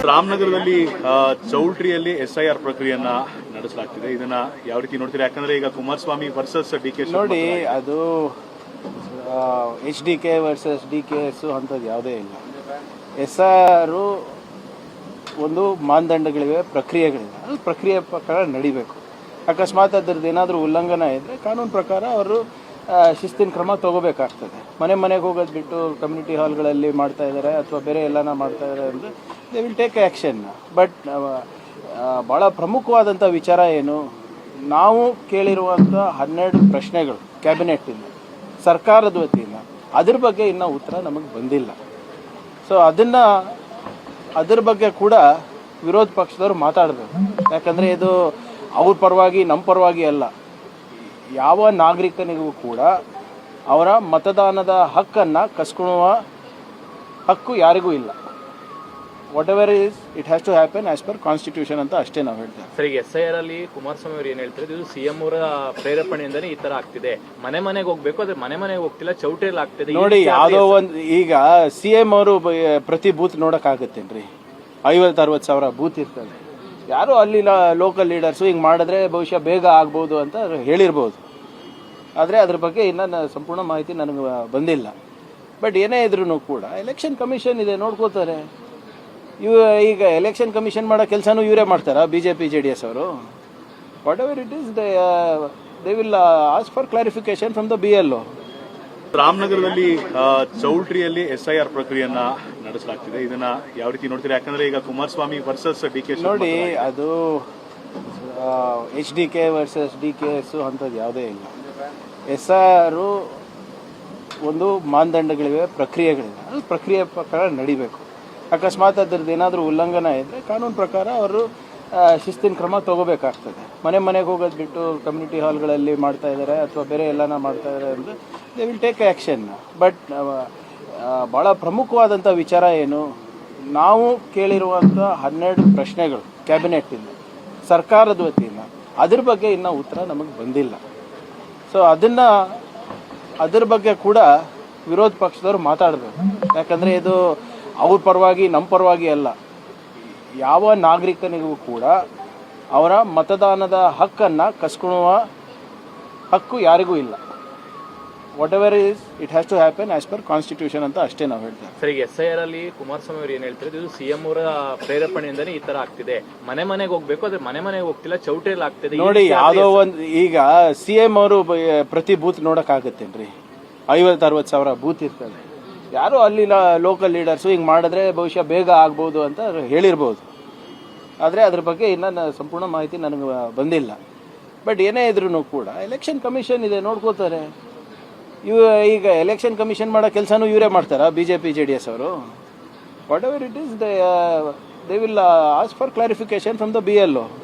ರಾಮನಗರದಲ್ಲಿ ಚೌಲ್ಟ್ರಿಯಲ್ಲಿ SIR ಪ್ರಕ್ರಿಯೆಯನ್ನ ನಡೆಸಲಾಗ್ತಿದೆ. ಇದನ್ನ ಯಾವ ರೀತಿ ನೋಡ್ತೀರಾ? ಯಾಕಂದ್ರೆ ಈಗ ಕುಮಾರಸ್ವಾಮಿ ವರ್ಸಸ್ DK ನೋಡಿ, ಅದು HDK ವರ್ಸಸ್ DKS ಅಂಥದ್ದು ಯಾವುದೇ ಇಲ್ಲ. SIR ಒಂದು ಮಾನದಂಡಗಳಿವೆ, ಪ್ರಕ್ರಿಯೆಗಳಿವೆ. ಅದು ಪ್ರಕ್ರಿಯೆ ಪ್ರಕಾರ ನಡಿಬೇಕು. ಅಕಸ್ಮಾತ್ ಅದರದ್ದು ಏನಾದರೂ ಉಲ್ಲಂಘನೆ ಇದ್ದರೆ ಕಾನೂನು ಪ್ರಕಾರ ಅವರು ಶಿಸ್ತಿನ ಕ್ರಮ ತಗೋಬೇಕಾಗ್ತದೆ. ಮನೆಗೆ ಹೋಗೋದು ಬಿಟ್ಟು ಕಮ್ಯುನಿಟಿ ಹಾಲ್ಗಳಲ್ಲಿ ಮಾಡ್ತಾ ಇದ್ದಾರೆ ಅಥವಾ ಬೇರೆ ಎಲ್ಲನ ಮಾಡ್ತಾ ಇದ್ದಾರೆ ಅಂದರೆ they will take action. But ಭಾಳ ಪ್ರಮುಖವಾದಂಥ ವಿಚಾರ ಏನು, ನಾವು ಕೇಳಿರುವಂಥ 12 ಪ್ರಶ್ನೆಗಳು ಕ್ಯಾಬಿನೆಟ್ಟಿಂದ, ಸರ್ಕಾರದ ವತಿಯಿಂದ, ಅದ್ರ ಬಗ್ಗೆ ಇನ್ನೂ ಉತ್ತರ ನಮಗೆ ಬಂದಿಲ್ಲ. ಸೊ ಅದ್ರ ಬಗ್ಗೆ ಕೂಡ ವಿರೋಧ ಪಕ್ಷದವರು ಮಾತಾಡಬೇಕು. ಯಾಕಂದರೆ ಇದು ಅವ್ರ ಪರವಾಗಿ ನಮ್ಮ ಪರವಾಗಿ ಅಲ್ಲ. ಯಾವ ನಾಗರಿಕನಿಗೂ ಕೂಡ ಅವರ ಮತದಾನದ ಹಕ್ಕನ್ನು ಕಸ್ಕೊಳ್ಳುವ ಹಕ್ಕು ಯಾರಿಗೂ ಇಲ್ಲ. Whatever is it has to happen as per constitution ಅಂತ ಅಷ್ಟೇ ನಾವು ಹೇಳ್ತೇವೆ. ಸರ್, ಈಗ SIR ಅಲ್ಲಿ ಕುಮಾರಸ್ವಾಮಿ ಅವರು ಏನು ಹೇಳ್ತಾರೆ, ಇದು CM ಅವರ ಪ್ರೇರೇಪಣೆಯಿಂದನೇ ಈ ತರ ಆಗ್ತಿದೆ. ಮನೆಗೆ ಹೋಗ್ಬೇಕು, ಆದ್ರೆ ಮನೆಗೆ ಹೋಗ್ತಿಲ್ಲ, ಚೌಟ್ರಿಯಲ್ಲಿ ಆಗ್ತಿದೆ. ನೋಡಿ, ಯಾವುದೋ ಒಂದು ಈಗ CM ಅವರು ಪ್ರತಿ ಬೂತ್ ನೋಡೋಕ್ಕಾಗತ್ತೇನ್ರಿ? 50-60 ಸಾವಿರ ಬೂತ್ ಇರ್ತದೆ. ಯಾರು ಅಲ್ಲಿ ಲೋಕಲ್ ಲೀಡರ್ಸು ಹಿಂಗೆ ಮಾಡಿದ್ರೆ ಬಹುಶಃ ಬೇಗ ಆಗ್ಬೋದು ಅಂತ ಹೇಳಿರ್ಬೋದು. ಆದರೆ ಅದ್ರ ಬಗ್ಗೆ ಇನ್ನೂ ಸಂಪೂರ್ಣ ಮಾಹಿತಿ ನನಗೆ ಬಂದಿಲ್ಲ. ಬಟ್ ಏನೇ ಇದ್ರೂ ಕೂಡ ಎಲೆಕ್ಷನ್ ಕಮಿಷನ್ ಇದೆ, ನೋಡ್ಕೋತಾರೆ. ಈಗ ಎಲೆಕ್ಷನ್ ಕಮಿಷನ್ ಮಾಡೋ ಕೆಲಸನೂ ಇವರೇ ಮಾಡ್ತಾರಾ BJP JDS ಅವರು? What ever it is they will ask for clarification from the BLO. ರಾಮನಗರದಲ್ಲಿ ಚೌಲ್ಟ್ರಿಯಲ್ಲಿ SIR ಪ್ರಕ್ರಿಯೆಯನ್ನ ನಡೆಸಲಾಗ್ತಿದೆ. ಇದನ್ನ ಯಾವ ರೀತಿ ನೋಡ್ತೀರಾ? ಯಾಕಂದ್ರೆ ಈಗ ಕುಮಾರಸ್ವಾಮಿ ವರ್ಸಸ್ DK ನೋಡಿ, ಅದು HDK ವರ್ಸಸ್ DKS ಅಂಥದ್ದು ಯಾವುದೇ ಇಲ್ಲ. SIR ಒಂದು ಮಾನದಂಡಗಳಿವೆ, ಪ್ರಕ್ರಿಯೆಗಳಿವೆ. ಅದು ಪ್ರಕ್ರಿಯೆ ಪ್ರಕಾರ ನಡಿಬೇಕು. ಅಕಸ್ಮಾತ್ ಅದರದ್ದು ಏನಾದರೂ ಉಲ್ಲಂಘನೆ ಇದ್ದರೆ ಕಾನೂನು ಪ್ರಕಾರ ಅವರು ಶಿಸ್ತಿನ ಕ್ರಮ ತಗೋಬೇಕಾಗ್ತದೆ. ಮನೆಗೆ ಹೋಗೋದು ಬಿಟ್ಟು ಕಮ್ಯುನಿಟಿ ಹಾಲ್ಗಳಲ್ಲಿ ಮಾಡ್ತಾ ಇದ್ದಾರೆ ಅಥವಾ ಬೇರೆ ಎಲ್ಲನ ಮಾಡ್ತಾ ಇದ್ದಾರೆ ಅಂದರೆ they will take action. But ಭಾಳ ಪ್ರಮುಖವಾದಂಥ ವಿಚಾರ ಏನು, ನಾವು ಕೇಳಿರುವಂಥ 12 ಪ್ರಶ್ನೆಗಳು ಕ್ಯಾಬಿನೆಟ್ಟಿಂದ, ಸರ್ಕಾರದ ವತಿಯಿಂದ, ಅದ್ರ ಬಗ್ಗೆ ಇನ್ನೂ ಉತ್ತರ ನಮಗೆ ಬಂದಿಲ್ಲ. ಸೊ ಅದ್ರ ಬಗ್ಗೆ ಕೂಡ ವಿರೋಧ ಪಕ್ಷದವರು ಮಾತಾಡಬೇಕು. ಯಾಕಂದರೆ ಇದು ಅವ್ರ ಪರವಾಗಿ ನಮ್ಮ ಪರವಾಗಿ ಅಲ್ಲ. ಯಾವ ನಾಗರಿಕನಿಗೂ ಕೂಡ ಅವರ ಮತದಾನದ ಹಕ್ಕನ್ನು ಕಸ್ಕೊಳ್ಳುವ ಹಕ್ಕು ಯಾರಿಗೂ ಇಲ್ಲ. Whatever is it has to happen as per constitution ಅಂತ ಅಷ್ಟೇ ನಾವು ಹೇಳ್ತೇವೆ. ಸರ್, ಈಗ SIR ಅಲ್ಲಿ ಕುಮಾರಸ್ವಾಮಿ ಅವರು ಏನು ಹೇಳ್ತಾರೆ, ಇದು CM ಅವರ ಪ್ರೇರೇಪಣೆಯಿಂದನೇ ಈ ತರ ಆಗ್ತಿದೆ. ಮನೆಗೆ ಹೋಗ್ಬೇಕು, ಆದ್ರೆ ಮನೆಗೆ ಹೋಗ್ತಿಲ್ಲ, ಚೌಟ್ರಿಯಲ್ಲಿ ಆಗ್ತಿದೆ. ನೋಡಿ, ಯಾವುದೋ ಒಂದು ಈಗ CM ಅವರು ಪ್ರತಿ ಬೂತ್ ನೋಡೋಕ್ಕಾಗತ್ತೇನ್ರಿ? 50-60 ಸಾವಿರ ಬೂತ್ ಇರ್ತದೆ. ಯಾರು ಅಲ್ಲಿ ಲೋಕಲ್ ಲೀಡರ್ಸು ಹಿಂಗೆ ಮಾಡಿದ್ರೆ ಬಹುಶಃ ಬೇಗ ಆಗ್ಬೋದು ಅಂತ ಹೇಳಿರ್ಬೋದು. ಆದರೆ ಅದ್ರ ಬಗ್ಗೆ ಇನ್ನೂ ಸಂಪೂರ್ಣ ಮಾಹಿತಿ ನನಗೆ ಬಂದಿಲ್ಲ. ಬಟ್ ಏನೇ ಇದ್ರೂ ಕೂಡ ಎಲೆಕ್ಷನ್ ಕಮಿಷನ್ ಇದೆ, ನೋಡ್ಕೋತಾರೆ. ಈಗ ಎಲೆಕ್ಷನ್ ಕಮಿಷನ್ ಮಾಡೋ ಕೆಲಸನೂ ಇವರೇ ಮಾಡ್ತಾರಾ BJP JDS ಅವರು? What ever it is they will ask for clarification from the BLO.